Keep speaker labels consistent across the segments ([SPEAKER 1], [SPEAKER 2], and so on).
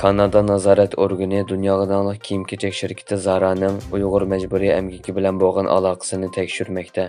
[SPEAKER 1] Kanada nazorat organi dunyoga taniqli kiyim-kechak shirkati Zara'ning Uyg'ur majburiy emgaki bilan bo'lgan aloqasini tekshirmoqda.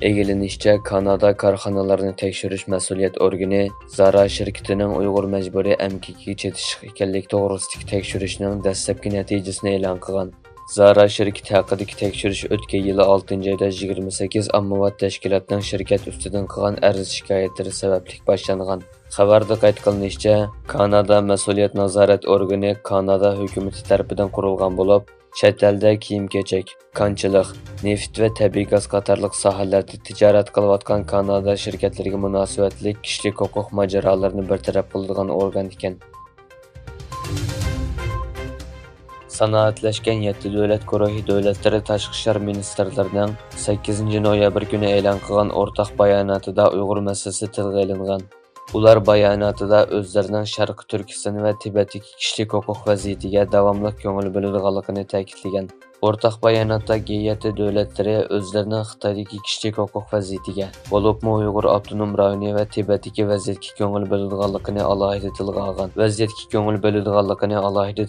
[SPEAKER 1] Egilinishcha, Kanada korxonalarini tekshirish mas'uliyat organi Zara shirkatining Uyg'ur majburiy emgakiga chetish ekanligi to'g'risidagi tekshirishning dastlabki natijasini e'lon qilgan. Zara shirkati haqidagi tekshirish o'tgan yili 6-oyda 28 ommaviy tashkilotning shirkat ustidan qilgan arz shikoyatlari sababli boshlangan. Xabarda qayd qilinishicha, Kanada mas'uliyat nazorat organi Kanada hukumati tomonidan qurilgan bo'lib, chet elda kiyim-kechak, konchilik, neft va tabiiy gaz qatorliq sohalarda tijorat qilayotgan Kanada shirkatlariga munosabatli kishilik huquq mojarolarini bartaraf qiladigan organ ekan. Sanoatlashgan 7 davlat guruhi davlatlari tashqi ishlar ministrlarining 8 noyabr kuni e'lon qilgan o'rtaq bayonotida Uyg'ur masalasi tilga olingan. Ular bayonotida o'zlarining Sharqi Turkiston va Tibetdagi kishilik huquq vaziyatiga davomli ko'ngil bo'ladiganligini ta'kidlagan. O'rtaq bayonotda G7 davlatlari o'zlarining Xitoydagi kishilik huquq vaziyatiga, bo'libmi Uyg'ur avtonom rayoni va Tibetdagi vaziyatga ko'ngil bo'ladiganligini alohida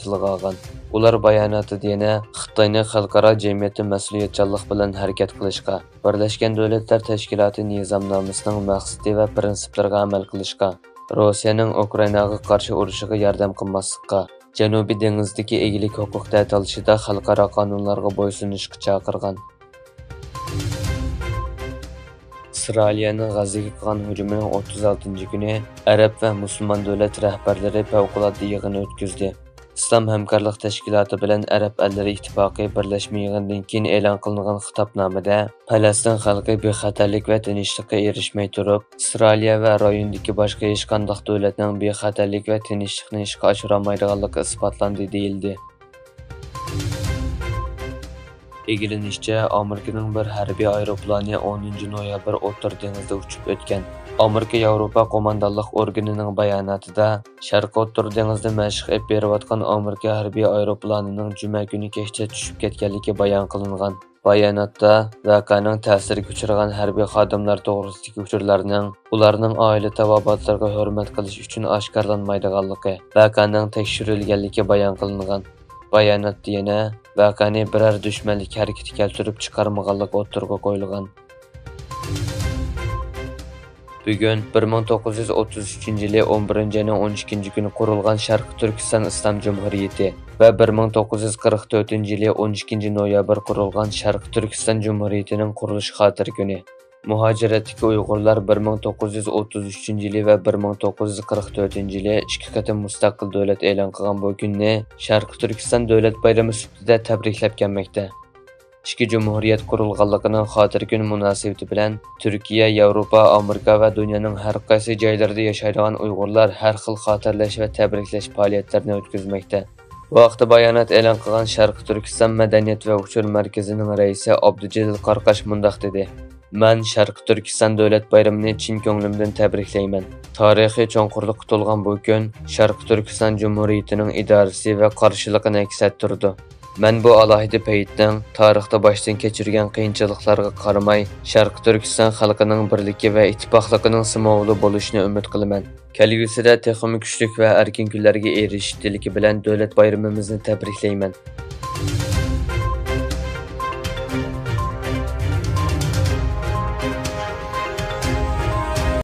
[SPEAKER 1] tilga olgan. Ular bayonotida yana Xitoyni xalqaro jamiyatda mas'uliyatchanlik bilan harakat qilishga, Birlashgan Davlatlar Tashkiloti nizomnomasining maqsadi va prinsiplariga amal qilishga, Rossiyaning Ukrainaga qarshi urushiga yordam qilmaslikka, Janubiy dengizdagi egilik huquq ta'tilishida xalqaro qonunlarga bo'ysunishga chaqirgan. Isroilning G'azoga qilgan hujumining 36-kuni Arab va musulmon davlat rahbarlari favqulodda yig'in o'tkazdi. Islom hamkorlik tashkiloti bilan Arab ellari ittifoqi birlashma yig'inidan keyin e'lon qilingan xitobnomada Falastin xalqi bexatarlik va tinchlikka erishmay turib, Isroil va rayondagi boshqa hech qanday davlatning bexatarlik va tinchlikni ishga oshirolmaydiganligi isbotlandi deyildi. Egilinishcha, Amerikaning bir harbiy aeroplani 10 noyabr O'rta dengizda uchib o'tgan. Amerika Yevropa qo'mondonlik organining bayonotida Sharq O'rta dengizda mashq olib berayotgan Amerika harbiy aeroplanining juma kuni kechda tushib ketganligi bayon qilingan. Bayonotda voqeaning ta'siriga uchragan harbiy xodimlar to'g'risidagi uchurlarning ularning oila tabobatlariga hurmat qilish uchun oshkorlanmaydiganligi, voqeaning tekshirilganligi bayon qilingan. Bayonotda yana voqeani biror dushmanlik harakati keltirib chiqarmaganligi o'tirg'a qo'yilgan. Bugun 1933-yili 11-ayning 12-kuni qurilgan Sharqi Turkiston Islom Jumhuriyati va 1944-yili 12-noyabr qurilgan Sharqi Turkiston Jumhuriyatining qurilish xotira kuni. Muhojiratdagi Uyg'urlar 1933-yili va 1944-yili ikki qatim mustaqil davlat e'lon qilgan bu kunni Sharqi Turkiston davlat bayrami sifatida tabriklab kelmoqda. Ikki jumhuriyat qurilganligining xotira kuni munosabati bilan Turkiya, Yevropa, Amerika va dunyoning har qaysi joylarida yashaydigan Uyg'urlar har xil xotirlash va tabriklash faoliyatlarini o'tkazmoqda. Bu vaqtda bayonot e'lon qilgan Sharqi Turkiston madaniyat va uchur markazining raisi Abdujalil Qarqash mundaq dedi: "Men Sharqi Turkiston davlat bayramini chin ko'nglimdan tabriklayman. Tarixiy cho'nqurlikqa to'lgan bu kun Sharqi Turkiston Jumhuriyatining idorasi va qarshiligini aks ettirdi. Men bu alohida paytning tarixda boshdan kechirgan qiyinchiliklarga qaramay, Sharqi Turkiston xalqining birligi va ittifoqligining simovli bo'lishini umid qilaman. Kelgusida texnik kuchlik va erkin kunlarga erishish tilagi bilan davlat bayramimizni tabriklayman."